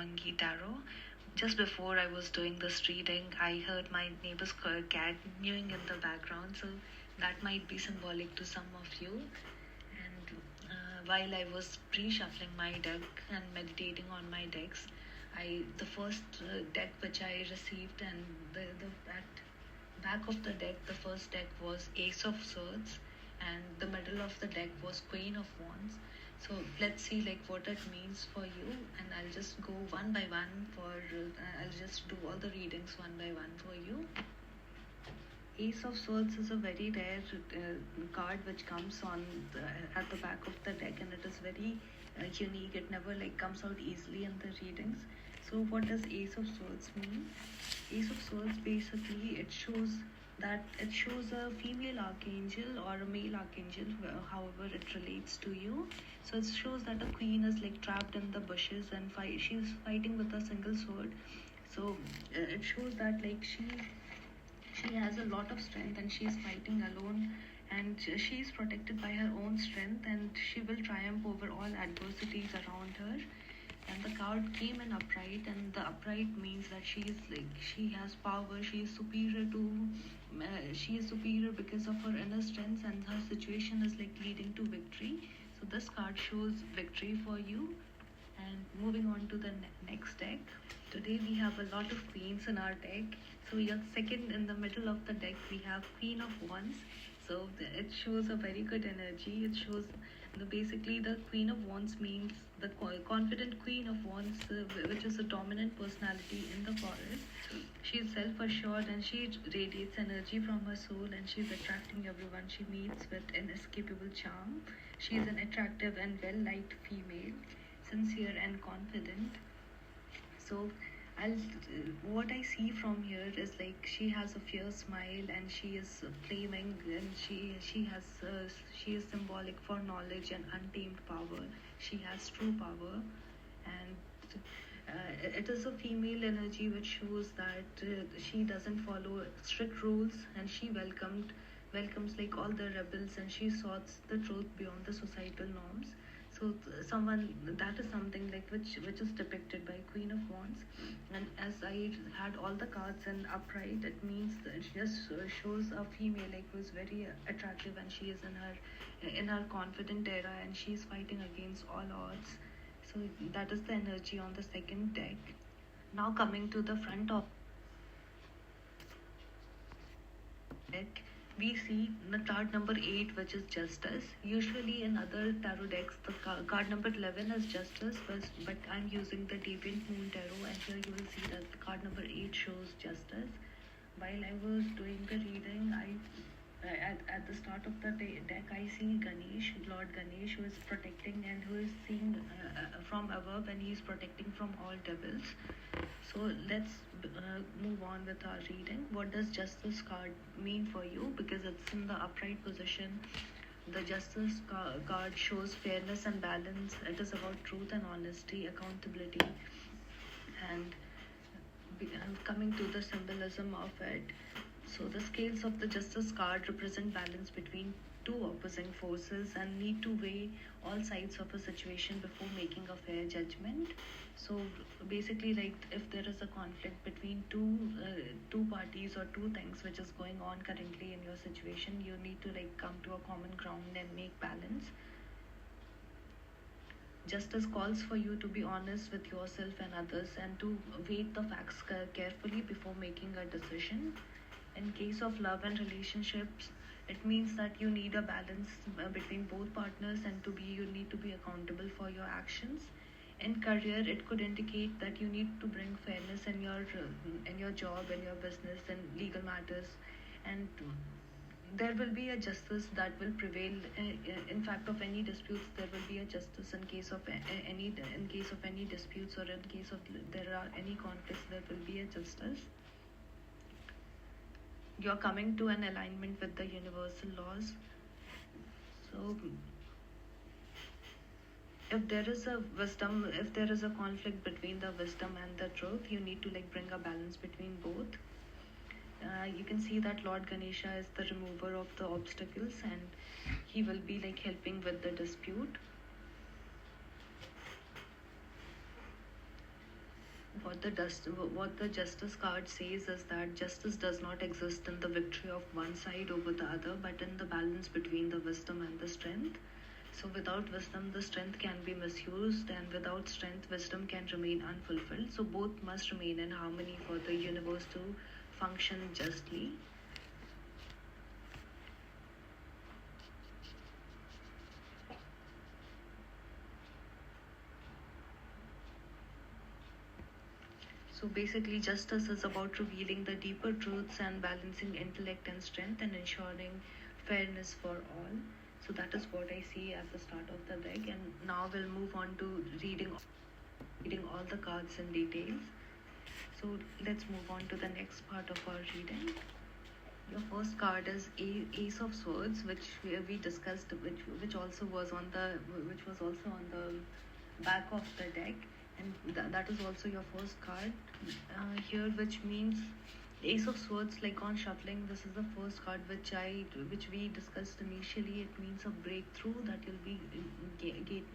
Monkey Tarot. Just before I was doing this reading, I heard my neighbor's cat mewing in the background, so that might be symbolic to some of you. And while I was pre-shuffling my deck and meditating on my decks, the first deck which I received, and the back of the deck, the first deck was Ace of Swords, and the middle of the deck was Queen of Wands. So let's see like what it means for you, and I'll just go one by one I'll just do all the readings one by one for you. Ace of Swords is a very rare card which comes at the back of the deck, and it is very unique. It never like comes out easily in the readings. So what does Ace of Swords mean? Ace of Swords basically it shows a female archangel or a male archangel, however it relates to you. So it shows that a queen is like trapped in the bushes and she's fighting with a single sword. So it shows that like she has a lot of strength and she is fighting alone, and she is protected by her own strength, and she will triumph over all adversities around her. And the card came in upright, and the upright means that she has power, she is superior because of her inner strength, and her situation is like leading to victory. So this card shows victory for you. And moving on to the next deck. Today we have a lot of queens in our deck. So your second in the middle of the deck we have Queen of Wands. So it shows a very good energy. It shows basically the Queen of Wands means the confident Queen of Wands, which is a dominant personality in the forest. She is self-assured and she radiates energy from her soul, and she is attracting everyone she meets with inescapable charm. She is an attractive and well-liked female, sincere and confident. So what I see from here is like she has a fierce smile, and she is flaming, and she is symbolic for knowledge and untamed power. She has true power, and it is a female energy which shows that she doesn't follow strict rules, and she welcomes like all the rebels, and she sought the truth beyond the societal norms. So someone that is something like which is depicted by Queen of Wands. And as I had all the cards in upright, it means that it just shows a female like who is very attractive, and she is in her confident era, and she is fighting against all odds. So that is the energy on the second deck. Now coming to the front of deck, we see the card number 8, which is Justice. Usually in other tarot decks, the card number 11 is Justice, but I'm using the Deviant Moon Tarot, and here you will see that the card number 8 shows Justice. While I was doing the reading, at the start of the deck, I see Ganesh, Lord Ganesh, who is protecting and who is seeing from above, and he is protecting from all devils. So let's move on with our reading. What does Justice card mean for you? Because it's in the upright position. The Justice card shows fairness and balance. It is about truth and honesty, accountability, and coming to the symbolism of it. So the scales of the Justice card represent balance between two opposing forces and need to weigh all sides of a situation before making a fair judgment. So basically, like if there is a conflict between two parties or two things which is going on currently in your situation, you need to like come to a common ground and make balance. Justice calls for you to be honest with yourself and others, and to weigh the facts carefully before making a decision. In case of love and relationships, it means that you need a balance between both partners, and you need to be accountable for your actions. In career, it could indicate that you need to bring fairness in your job, in your business, and legal matters, and there will be a justice that will prevail. In fact, of any disputes, there will be a justice in case of any disputes, or in case of there are any conflicts, there will be a justice. You're coming to an alignment with the universal laws. So if there is a conflict between the wisdom and the truth, you need to like bring a balance between both. You can see that Lord Ganesha is the remover of the obstacles, and he will be like helping with the dispute. what the justice card says is that justice does not exist in the victory of one side over the other, but in the balance between the wisdom and the strength. So without wisdom, the strength can be misused, and without strength, wisdom can remain unfulfilled. So both must remain in harmony for the universe to function justly. So basically, justice is about revealing the deeper truths and balancing intellect and strength and ensuring fairness for all. So that is what I see at the start of the deck. And now we'll move on to reading all the cards in details. So let's move on to the next part of our reading. Your first card is Ace of Swords, which we discussed, which also was on the back of the deck, and that is also your first card here, which means Ace of Swords. Like on shuffling, this is the first card which we discussed initially. It means a breakthrough, that you'll be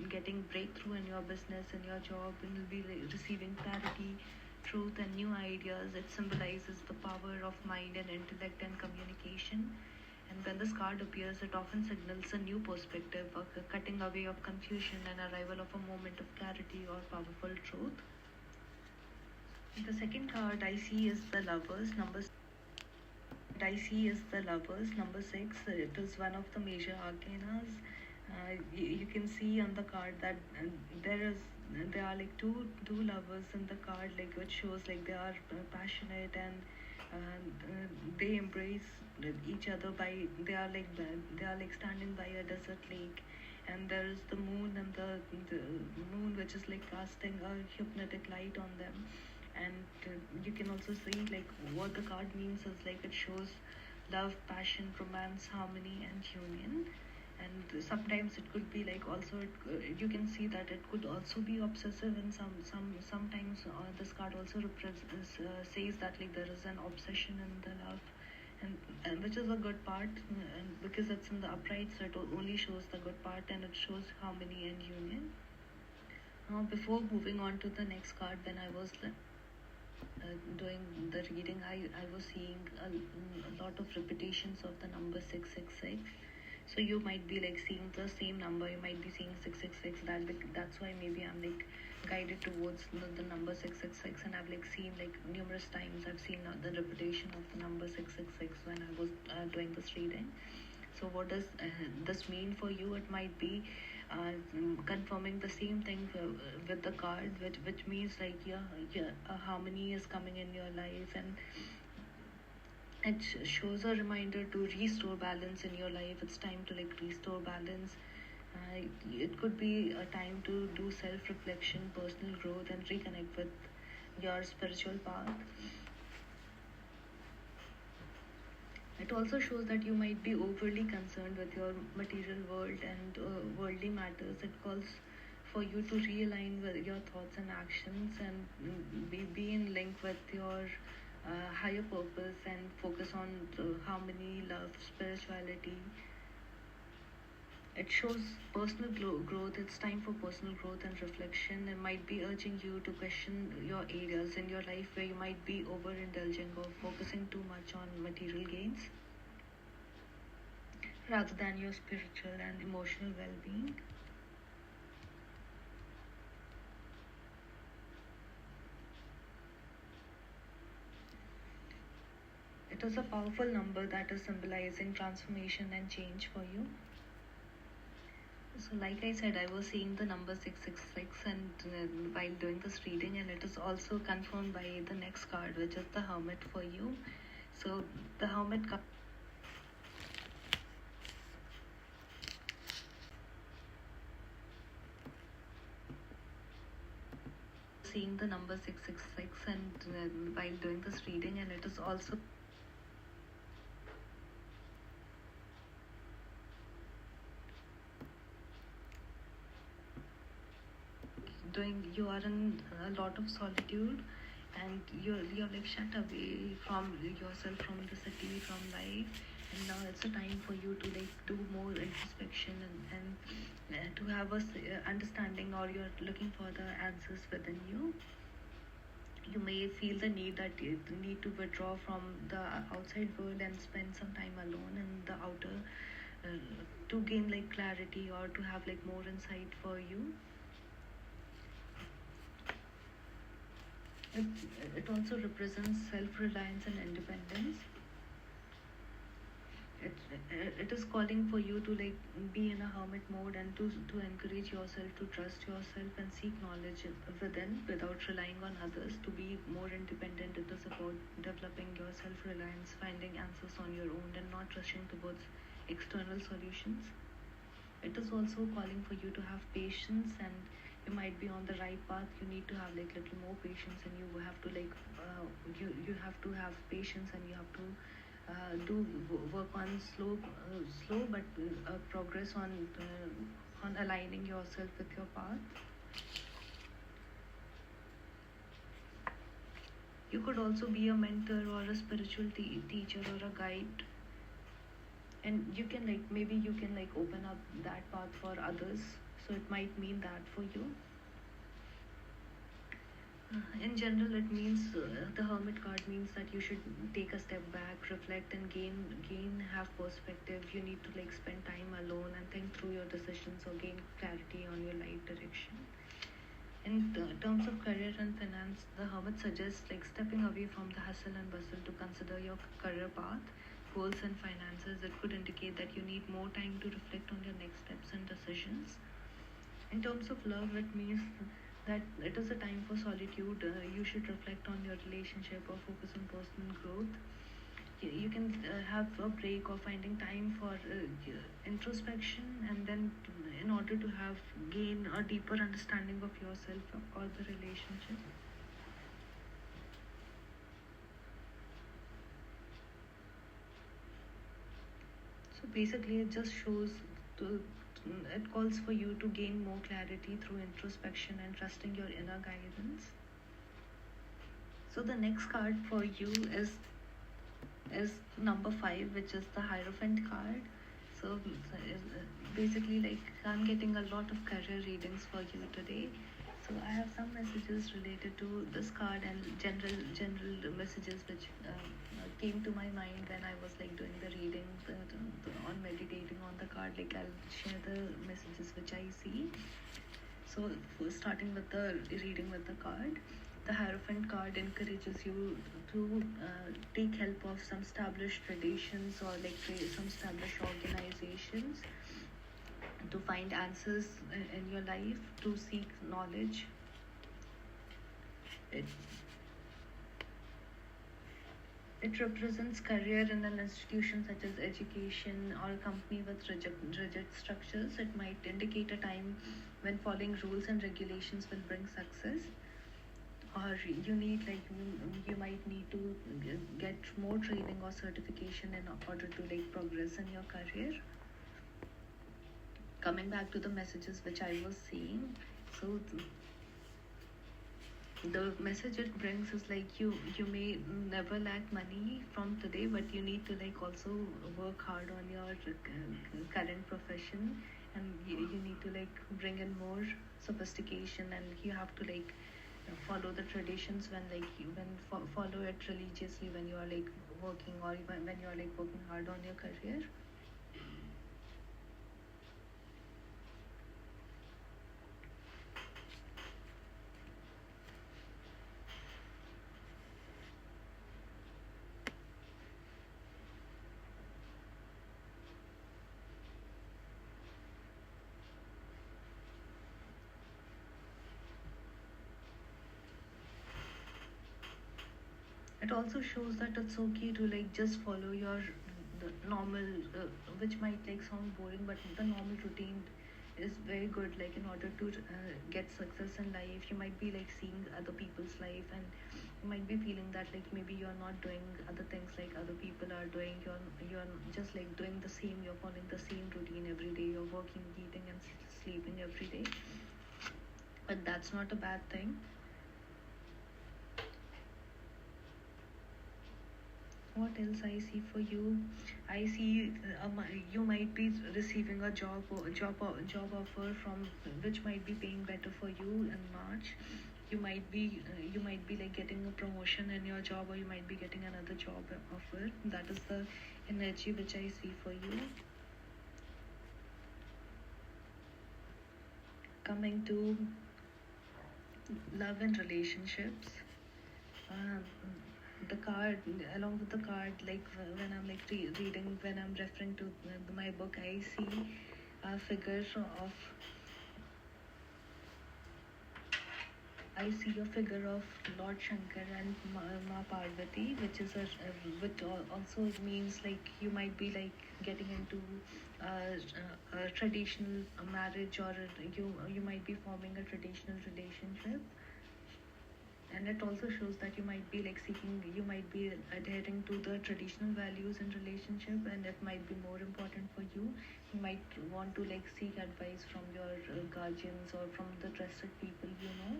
getting breakthrough in your business, in your job, and you'll be receiving clarity, truth, and new ideas. It symbolizes the power of mind and intellect and communication. And when this card appears, it often signals a new perspective, a cutting away of confusion, and arrival of a moment of clarity or powerful truth. The second card I see is the Lovers. Number 6. It is one of the major arcanas. You can see on the card that there are like two lovers in the card, like which shows like they are passionate, and they embrace each other by they are like standing by a desert lake, and there is the moon, and the moon which is like casting a hypnotic light on them. And you can also see like what the card means is like it shows love, passion, romance, harmony, and union. And sometimes it could be like also you can see that it could also be obsessive, and sometimes this card also says that like there is an obsession in the love, and which is a good part, and because it's in the upright, so it only shows the good part, and it shows harmony and union. Now before moving on to the next card, when I was doing the reading, I was seeing a lot of repetitions of the number 666. So you might be like seeing the same number, you might be seeing 666. That's why maybe I'm like guided towards the number 666, and I've like seen like numerous times I've seen the repetition of the number 666 when I was doing this reading. So what does this mean for you? It might be confirming the same thing with the card, which means like a harmony is coming in your life, and it shows a reminder to restore balance in your life. It's time to like restore balance. It could be a time to do self-reflection, personal growth, and reconnect with your spiritual path. It also shows that you might be overly concerned with your material world and worldly matters. It calls for you to realign with your thoughts and actions, and be in link with your higher purpose, and focus on harmony, love, spirituality. It shows personal growth. It's time for personal growth and reflection. It might be urging you to question your areas in your life where you might be overindulging or focusing too much on material gains rather than your spiritual and emotional well-being. It is a powerful number that is symbolizing transformation and change for you. So, like I said, I was seeing the number 666, and while doing this reading, and it is also confirmed by the next card, which is the Hermit for you. So, the Hermit card. Seeing the number 666, and while doing this reading, and it is also you are in a lot of solitude, and you're like shut away from yourself, from the city, from life, and now it's a time for you to like do more introspection, and to have a understanding, or you're looking for the answers within you. may feel the need that you need to withdraw from the outside world and spend some time alone in the outer uh, to gain like clarity or to have like more insight for you. it, it also represents self-reliance and independence. It is calling for you to like be in a hermit mode and to encourage yourself to trust yourself and seek knowledge within without relying on others to be more independent. It is about developing your self-reliance, finding answers on your own and not rushing towards external solutions. It is also calling for you to have patience, and you might be on the right path. You need to have like little more patience, and you have to like you have to have patience, and you have to do work on slow but progress on aligning yourself with your path. You could also be a mentor or a spiritual teacher or a guide, and you can like maybe you can like open up that path for others, so it might mean that for you. In general, it means the hermit card means that you should take a step back, reflect, and have perspective. You need to like spend time alone and think through your decisions or gain clarity on your life direction. In terms of career and finance, the hermit suggests like stepping away from the hustle and bustle to consider your career path, goals, and finances. It could indicate that you need more time to reflect on your next steps and decisions. In terms of love, it means that it is a time for solitude. You should reflect on your relationship or focus on personal growth. You can have a break or finding time for introspection, and then in order to have gain a deeper understanding of yourself or the relationship. So basically, it just shows to it calls for you to gain more clarity through introspection and trusting your inner guidance. So the next card for you is number 5, which is the Hierophant card. So basically, like I'm getting a lot of career readings for you today. So I have some messages related to this card and general messages which came to my mind when I was like doing the reading on meditating on the card. Like I'll share the messages which I see. So starting with the reading with the card, the Hierophant card encourages you to take help of some established traditions or like some established organizations to find answers in your life, to seek knowledge. It represents career in an institution such as education or a company with rigid structures. It might indicate a time when following rules and regulations will bring success, or you need like you might need to get more training or certification in order to like progress in your career. Coming back to the messages which I was seeing, so the message it brings is like you may never lack money from today, but you need to like also work hard on your current profession, and you need to like bring in more sophistication, and you have to like follow the traditions when like follow it religiously when you are like working, or even when you are like working hard on your career. It also shows that it's okay to like just follow your the normal which might like sound boring, but the normal routine is very good. Like in order to get success in life, you might be like seeing other people's life, and you might be feeling that like maybe you're not doing other things like other people are doing. You're just like doing the same, you're following the same routine every day, you're working, eating, and sleeping every day, but that's not a bad thing. What else I see for you? I see you might be receiving a job offer from which might be paying better for you in March. you might be like getting a promotion in your job, or you might be getting another job offer. That is the energy which I see for you. Coming to love and relationships, uh, the card, along with the card, like when I'm like reading, when I'm referring to my book, I see a figure of I see a figure of Lord Shankar and Ma Parvati, which is which also means like you might be like getting into a traditional marriage, or you might be forming a traditional relationship. And it also shows that you might be adhering to the traditional values in relationship, and it might be more important for you. You might want to like seek advice from your guardians or from the trusted people, you know.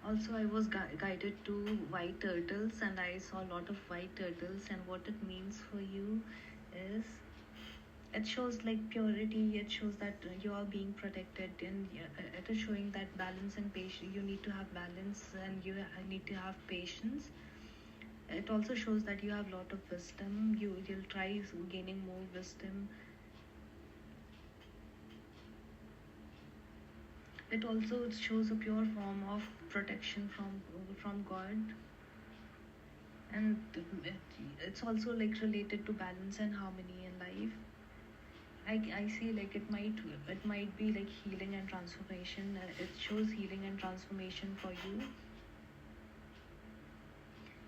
Also, I was guided to white turtles, and I saw a lot of white turtles. And what it means for you is, it shows like purity. It shows that you are being protected, and it is showing that balance and patience. You need to have balance, and you need to have patience. It also shows that you have a lot of wisdom. You'll try gaining more wisdom. It also shows a pure form of protection from God. And it's also like related to balance and harmony in life. I see like it might be like healing and transformation. It shows healing and transformation for you.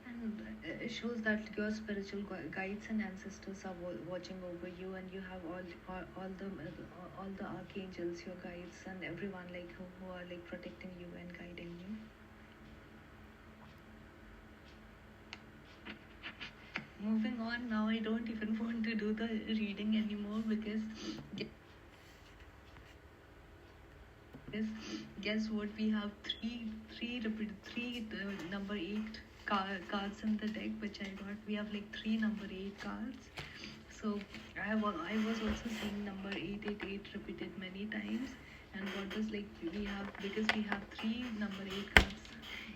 And it shows that your spiritual guides and ancestors are watching over you, and you have all the archangels, your guides, and everyone like who are like protecting you and guiding you. Moving on, now I don't even want to do the reading anymore, because guess what, we have three number 8 cards in the deck which I got. We have like 3 number 8 cards. So I was also seeing number 888 repeated many times. And what does like we have, because we have 3 number 8 cards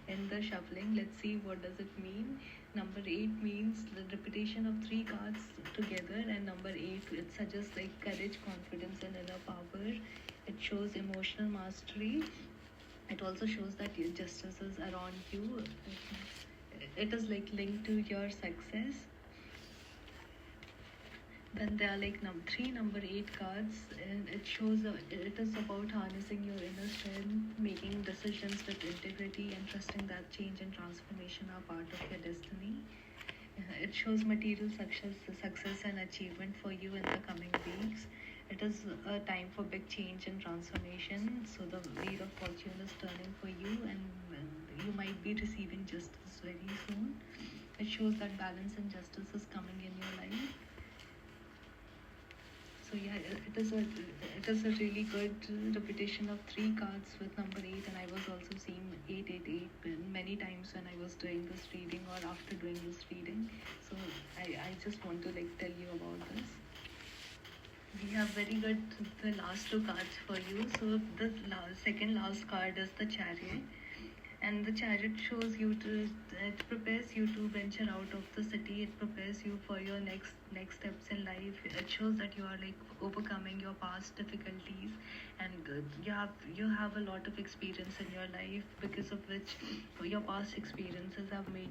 in the shuffling. Let's see what does it mean. Number 8 means the repetition of 3 cards together, and number 8, it suggests like courage, confidence, and inner power. It shows emotional mastery. It also shows that your justice is around you. It is like linked to your success. Then there are like 3 number 8 cards, and it shows it is about harnessing your inner strength, making decisions with integrity, and trusting that change and transformation are part of your destiny. It shows material success and achievement for you in the coming weeks. It is a time for big change and transformation. So the wheel of fortune is turning for you, and you might be receiving justice very soon. It shows that balance and justice is coming in your life. So yeah, it is a really good repetition of 3 cards with number 8, and I was also seeing 888 many times when I was doing this reading or after doing this reading. So I just want to like tell you about this. We have very good the last 2 cards for you. So the second last card is the Chariot. And the Chariot shows you it prepares you to venture out of the city. It prepares you for your next steps in life. It shows that you are like overcoming your past difficulties, and you have a lot of experience in your life, because of which your past experiences have made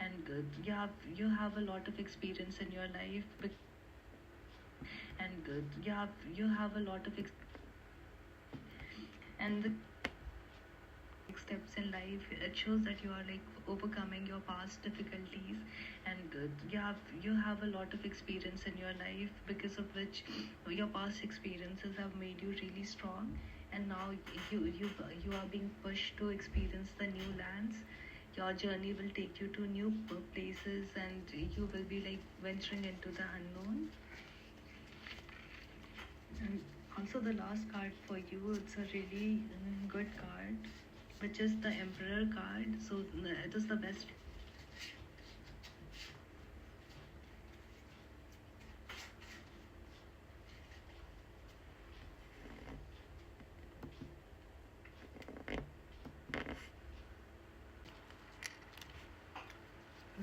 and you have a lot of experience in your life, and you have a lot of and the steps in life. It shows that you are like overcoming your past difficulties, and you have a lot of experience in your life, because of which your past experiences have made you really strong, and now you are being pushed to experience the new lands. Your journey will take you to new places, and you will be like venturing into the unknown. And Also, the last card for you, it's a really good card, which is the Emperor card. So it is the best.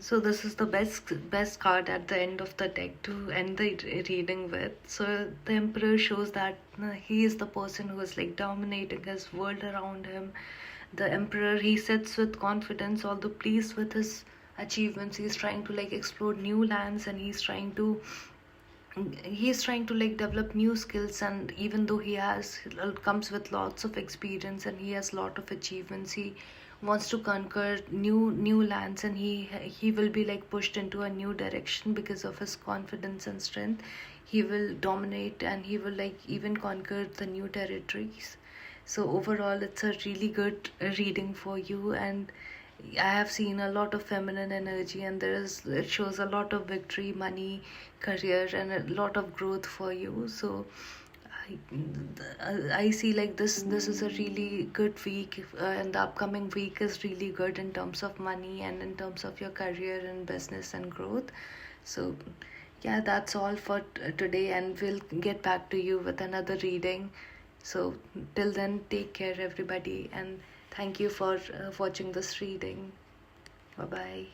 So this is the best card at the end of the deck to end the reading with. So the Emperor shows that he is the person who is like dominating his world around him. The Emperor, he sits with confidence, although pleased with his achievements. He's trying to like explore new lands, and he's trying to like develop new skills. And even though he comes with lots of experience and he has lot of achievements, he wants to conquer new lands, and he will be like pushed into a new direction because of his confidence and strength. He will dominate, and he will like even conquer the new territories. So overall, it's a really good reading for you. And I have seen a lot of feminine energy, and it shows a lot of victory, money, career, and a lot of growth for you. So I see like this is a really good week, and the upcoming week is really good in terms of money and in terms of your career and business and growth. So yeah, that's all for today, and we'll get back to you with another reading. So till then, take care, everybody, and thank you for watching this reading. Bye bye.